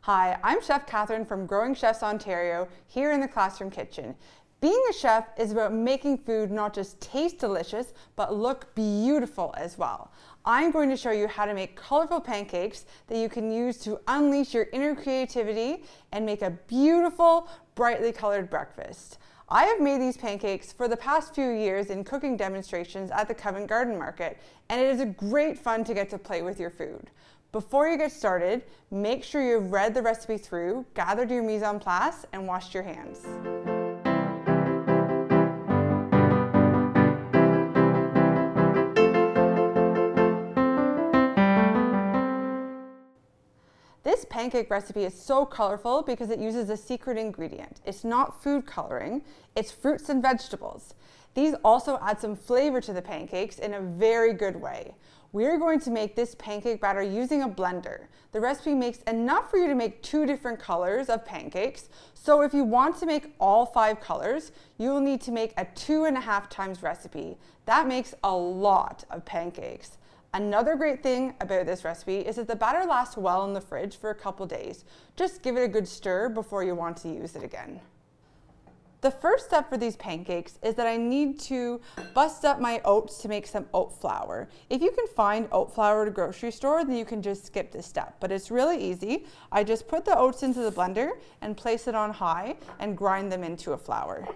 Hi, I'm Chef Catherine from Growing Chefs Ontario, here in the Classroom Kitchen. Being a chef is about making food not just taste delicious, but look beautiful as well. I'm going to show you how to make colorful pancakes that you can use to unleash your inner creativity and make a beautiful, brightly colored breakfast. I have made these pancakes for the past few years in cooking demonstrations at the Covent Garden Market, and it is a great fun to get to play with your food. Before you get started, make sure you've read the recipe through, gathered your mise en place, and washed your hands. This pancake recipe is so colorful because it uses a secret ingredient. It's not food coloring, it's fruits and vegetables. These also add some flavor to the pancakes in a very good way. We're going to make this pancake batter using a blender. The recipe makes enough for you to make 2 different colors of pancakes. So if you want to make all 5 colors, you will need to make a 2.5 times recipe. That makes a lot of pancakes. Another great thing about this recipe is that the batter lasts well in the fridge for a couple days. Just give it a good stir before you want to use it again. The first step for these pancakes is that I need to bust up my oats to make some oat flour. If you can find oat flour at a grocery store, then you can just skip this step, but it's really easy. I just put the oats into the blender and place it on high and grind them into a flour.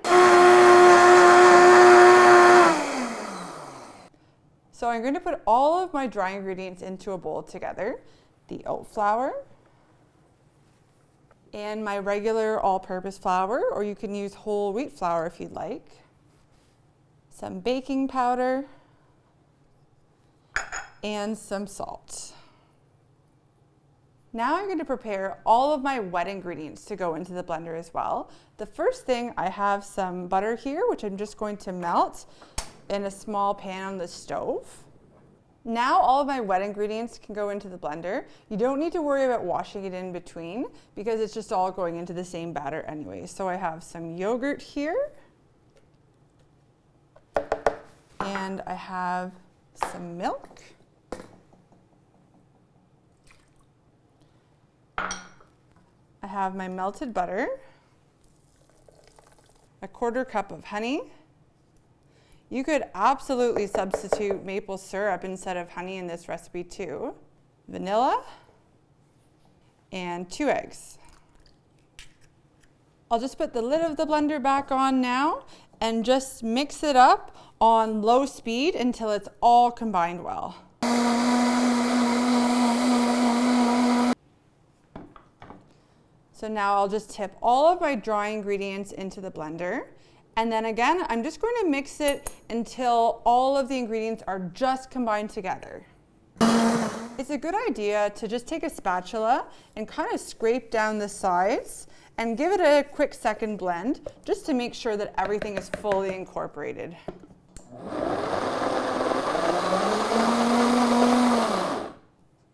So I'm going to put all of my dry ingredients into a bowl together. The oat flour, and my regular all-purpose flour, or you can use whole wheat flour if you'd like. Some baking powder, and some salt. Now I'm going to prepare all of my wet ingredients to go into the blender as well. The first thing, I have some butter here, which I'm just going to melt in a small pan on the stove. Now all of my wet ingredients can go into the blender. You don't need to worry about washing it in between because it's just all going into the same batter anyway. So I have some yogurt here, and I have some milk. I have my melted butter, a 1/4 cup of honey. You could absolutely substitute maple syrup instead of honey in this recipe too. Vanilla, and 2 eggs. I'll just put the lid of the blender back on now and just mix it up on low speed until it's all combined well. So now I'll just tip all of my dry ingredients into the blender. And then again, I'm just going to mix it until all of the ingredients are just combined together. It's a good idea to just take a spatula and kind of scrape down the sides and give it a quick second blend just to make sure that everything is fully incorporated.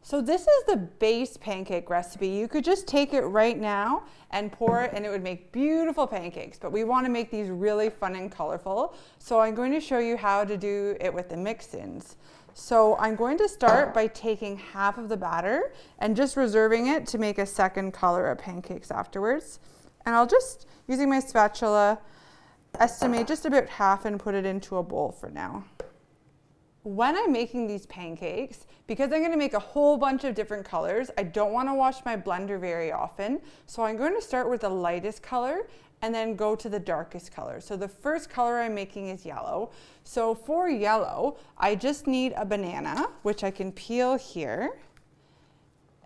So this is the base pancake recipe. You could just take it right now and pour it and it would make beautiful pancakes, but we want to make these really fun and colorful. So I'm going to show you how to do it with the mix-ins. So I'm going to start by taking half of the batter and just reserving it to make a second color of pancakes afterwards. And I'll just, using my spatula, estimate just about half and put it into a bowl for now. When I'm making these pancakes, because I'm going to make a whole bunch of different colors, I don't want to wash my blender very often. So I'm going to start with the lightest color and then go to the darkest color. So the first color I'm making is yellow. So for yellow, I just need a banana, which I can peel here,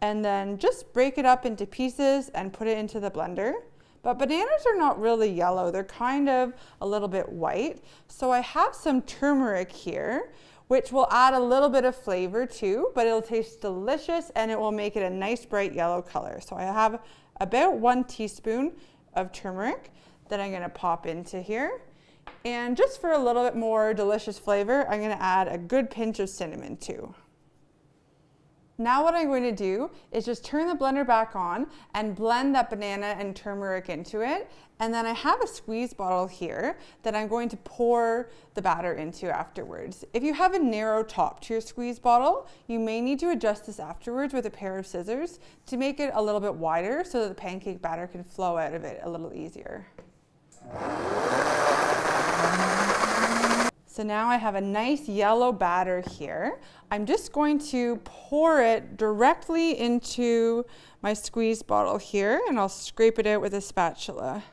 and then just break it up into pieces and put it into the blender. But bananas are not really yellow, they're kind of a little bit white. So I have some turmeric here, which will add a little bit of flavor too, but it'll taste delicious and it will make it a nice bright yellow color. So I have about 1 teaspoon of turmeric that I'm gonna pop into here. And just for a little bit more delicious flavor, I'm gonna add a good pinch of cinnamon too. Now what I'm going to do is just turn the blender back on and blend that banana and turmeric into it. And then I have a squeeze bottle here that I'm going to pour the batter into afterwards. If you have a narrow top to your squeeze bottle, you may need to adjust this afterwards with a pair of scissors to make it a little bit wider so that the pancake batter can flow out of it a little easier. So now I have a nice yellow batter here. I'm just going to pour it directly into my squeeze bottle here, and I'll scrape it out with a spatula.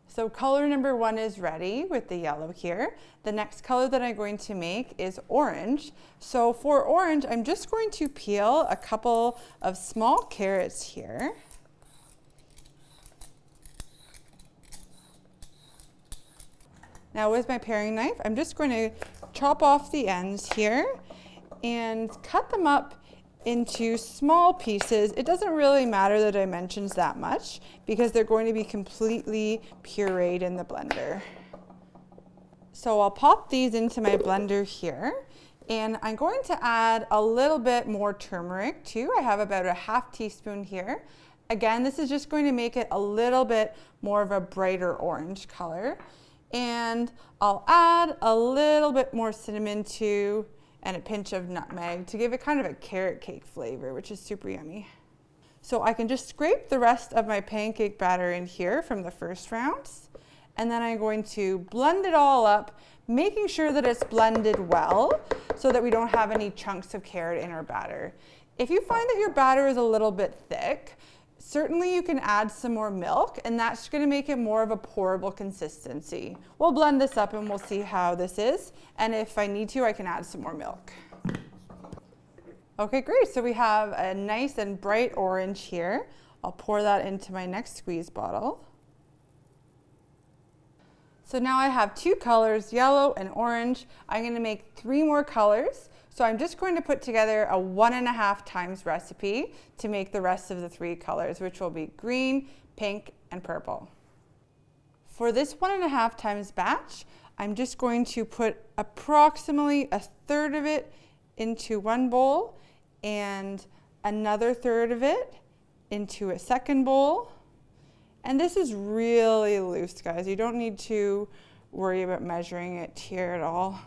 So color number 1 is ready with the yellow here. The next color that I'm going to make is orange. So for orange, I'm just going to peel a couple of small carrots here. Now with my paring knife, I'm just going to chop off the ends here and cut them up into small pieces. It doesn't really matter the dimensions that much because they're going to be completely pureed in the blender. So I'll pop these into my blender here, and I'm going to add a little bit more turmeric too. I have about a ½ teaspoon here. Again, this is just going to make it a little bit more of a brighter orange color. And I'll add a little bit more cinnamon too, and a pinch of nutmeg to give it kind of a carrot cake flavor, which is super yummy. So I can just scrape the rest of my pancake batter in here from the first rounds, and then I'm going to blend it all up, making sure that it's blended well so that we don't have any chunks of carrot in our batter. If you find that your batter is a little bit thick, certainly you can add some more milk, and that's going to make it more of a pourable consistency. We'll blend this up and we'll see how this is, and if I need to, I can add some more milk. Okay, great. So we have a nice and bright orange here. I'll pour that into my next squeeze bottle. So now I have 2 colors, yellow and orange. I'm going to make 3 more colors. So I'm just going to put together a 1.5 times recipe to make the rest of the 3 colors, which will be green, pink, and purple. For this 1.5 times batch, I'm just going to put approximately 1/3 of it into one bowl and another 1/3 of it into a second bowl. And this is really loose, guys. You don't need to worry about measuring it here at all.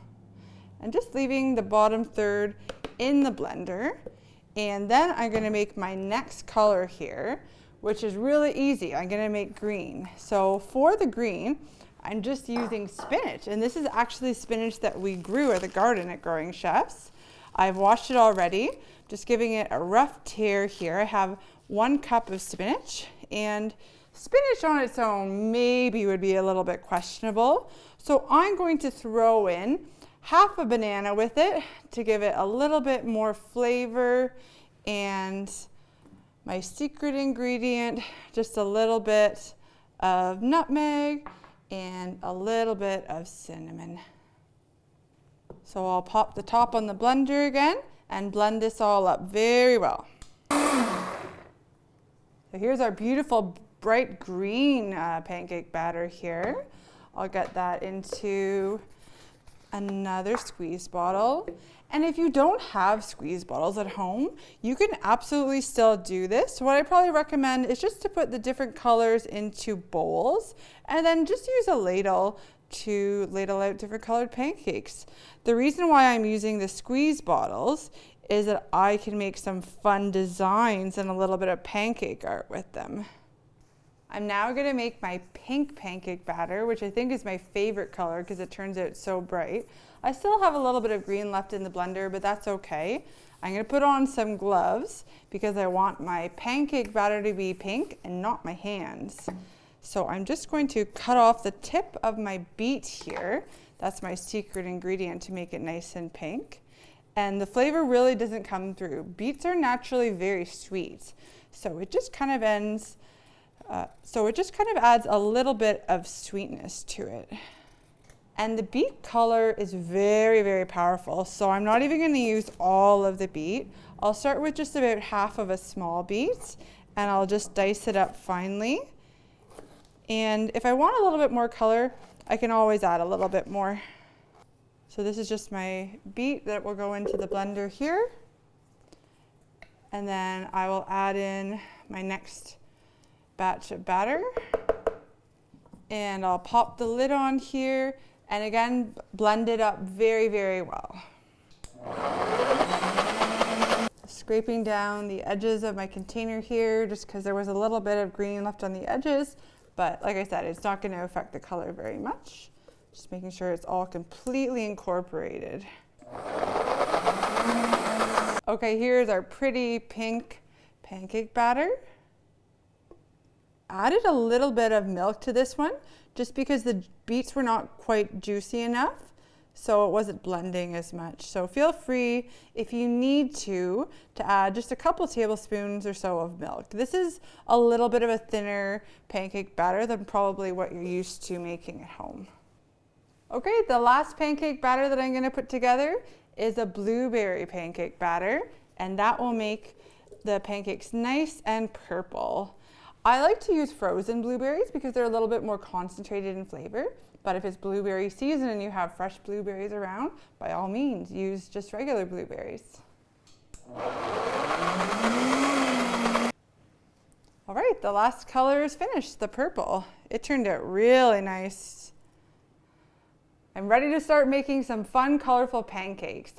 And just leaving the bottom 1/3 in the blender. And then I'm going to make my next color here, which is really easy. I'm going to make green. So for the green, I'm just using spinach. And this is actually spinach that we grew at the garden at Growing Chefs. I've washed it already, just giving it a rough tear here. I have 1 cup of spinach, and spinach on its own maybe would be a little bit questionable. So I'm going to throw in half a banana with it to give it a little bit more flavor, and my secret ingredient, just a little bit of nutmeg and a little bit of cinnamon. So I'll pop the top on the blender again and blend this all up very well. So here's our beautiful bright green pancake batter here. I'll get that into another squeeze bottle. And if you don't have squeeze bottles at home, you can absolutely still do this. What I probably recommend is just to put the different colors into bowls and then just use a ladle to ladle out different colored pancakes. The reason why I'm using the squeeze bottles is that I can make some fun designs and a little bit of pancake art with them. I'm now going to make my pink pancake batter, which I think is my favorite color because it turns out so bright. I still have a little bit of green left in the blender, but that's okay. I'm going to put on some gloves because I want my pancake batter to be pink and not my hands. So I'm just going to cut off the tip of my beet here. That's my secret ingredient to make it nice and pink. And the flavor really doesn't come through. Beets are naturally very sweet, so it just kind of adds a little bit of sweetness to it. And the beet color is very, very powerful, so I'm not even going to use all of the beet. I'll start with just about half of a small beet, and I'll just dice it up finely. And if I want a little bit more color, I can always add a little bit more. So this is just my beet that will go into the blender here. And then I will add in my next batch of batter. And I'll pop the lid on here and again, blend it up very, very well. Scraping down the edges of my container here just because there was a little bit of green left on the edges. But like I said, it's not going to affect the color very much. Just making sure it's all completely incorporated. Okay, here's our pretty pink pancake batter. Added a little bit of milk to this one just because the beets were not quite juicy enough, so it wasn't blending as much. So feel free, if you need to add just a couple tablespoons or so of milk. This is a little bit of a thinner pancake batter than probably what you're used to making at home. Okay, the last pancake batter that I'm going to put together is a blueberry pancake batter, and that will make the pancakes nice and purple. I like to use frozen blueberries because they're a little bit more concentrated in flavor, but if it's blueberry season and you have fresh blueberries around, by all means, use just regular blueberries. All right, the last color is finished, the purple. It turned out really nice. I'm ready to start making some fun, colorful pancakes.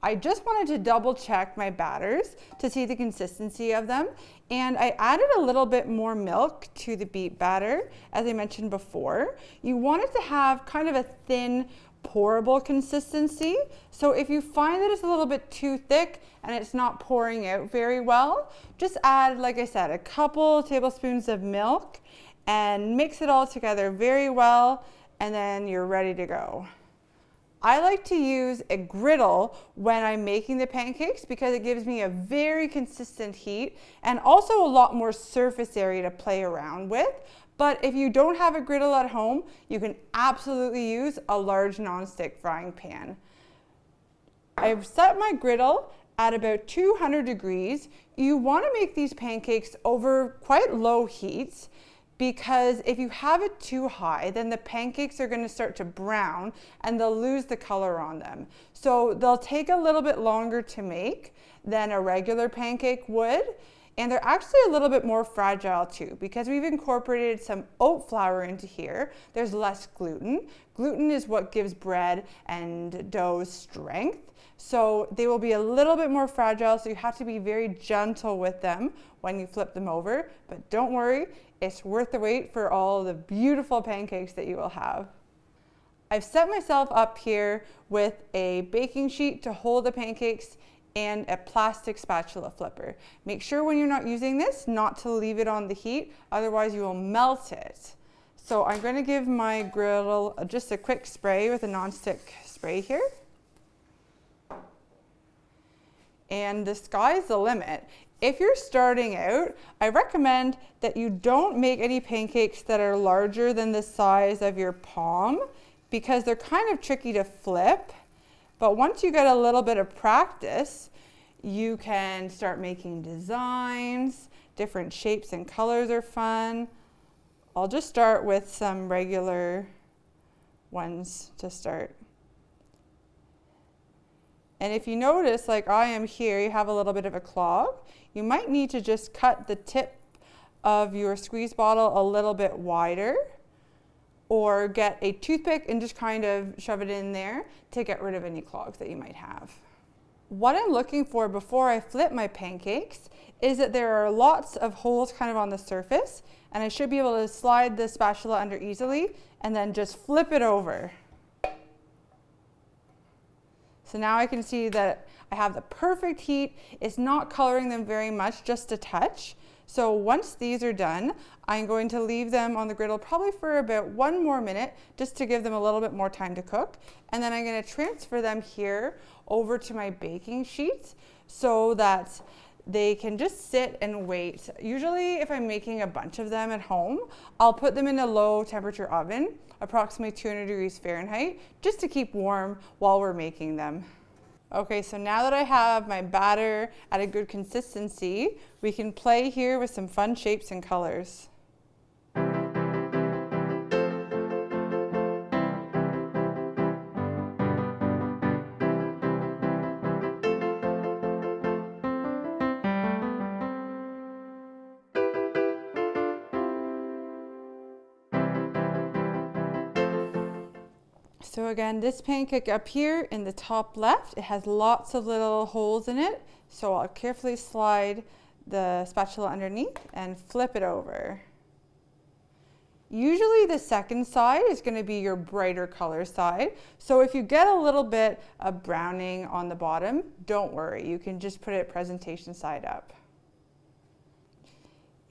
I just wanted to double check my batters to see the consistency of them, and I added a little bit more milk to the beet batter, as I mentioned before. You want it to have kind of a thin, pourable consistency. So if you find that it's a little bit too thick and it's not pouring out very well, just add, like I said, a couple tablespoons of milk and mix it all together very well, and then you're ready to go. I like to use a griddle when I'm making the pancakes because it gives me a very consistent heat and also a lot more surface area to play around with. But if you don't have a griddle at home, you can absolutely use a large nonstick frying pan. I've set my griddle at about 200 degrees. You want to make these pancakes over quite low heats, because if you have it too high, then the pancakes are going to start to brown and they'll lose the color on them. So they'll take a little bit longer to make than a regular pancake would. And they're actually a little bit more fragile too, because we've incorporated some oat flour into here. There's less gluten. Gluten is what gives bread and dough strength. So they will be a little bit more fragile, so you have to be very gentle with them when you flip them over. But don't worry, it's worth the wait for all the beautiful pancakes that you will have. I've set myself up here with a baking sheet to hold the pancakes and a plastic spatula flipper. Make sure when you're not using this not to leave it on the heat, otherwise you will melt it. So I'm going to give my griddle just a quick spray with a nonstick spray here. And the sky's the limit. If you're starting out, I recommend that you don't make any pancakes that are larger than the size of your palm because they're kind of tricky to flip. But once you get a little bit of practice, you can start making designs. Different shapes and colors are fun. I'll just start with some regular ones to start. And if you notice, like I am here, you have a little bit of a clog. You might need to just cut the tip of your squeeze bottle a little bit wider, or get a toothpick and just kind of shove it in there to get rid of any clogs that you might have. What I'm looking for before I flip my pancakes is that there are lots of holes kind of on the surface, and I should be able to slide the spatula under easily and then just flip it over. So now I can see that I have the perfect heat. It's not coloring them very much, just a touch. So once these are done, I'm going to leave them on the griddle probably for about 1 more minute, just to give them a little bit more time to cook. And then I'm going to transfer them here over to my baking sheet so that they can just sit and wait. Usually if I'm making a bunch of them at home, I'll put them in a low temperature oven, approximately 200 degrees Fahrenheit, just to keep warm while we're making them. Okay, so now that I have my batter at a good consistency, we can play here with some fun shapes and colors. So again, this pancake up here in the top left, it has lots of little holes in it. So I'll carefully slide the spatula underneath and flip it over. Usually the second side is going to be your brighter color side. So if you get a little bit of browning on the bottom, don't worry. You can just put it presentation side up.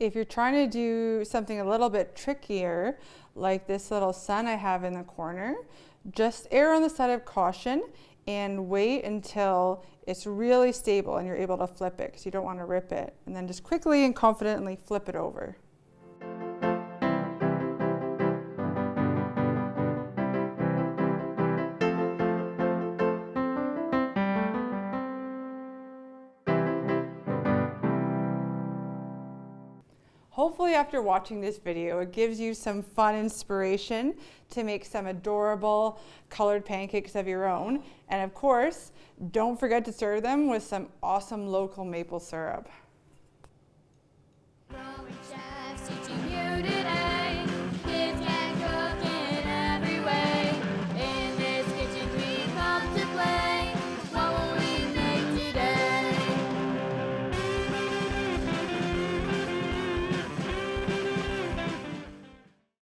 If you're trying to do something a little bit trickier, like this little sun I have in the corner, just err on the side of caution and wait until it's really stable and you're able to flip it, because you don't want to rip it. And then just quickly and confidently flip it over. Hopefully after watching this video, it gives you some fun inspiration to make some adorable colored pancakes of your own. And of course, don't forget to serve them with some awesome local maple syrup.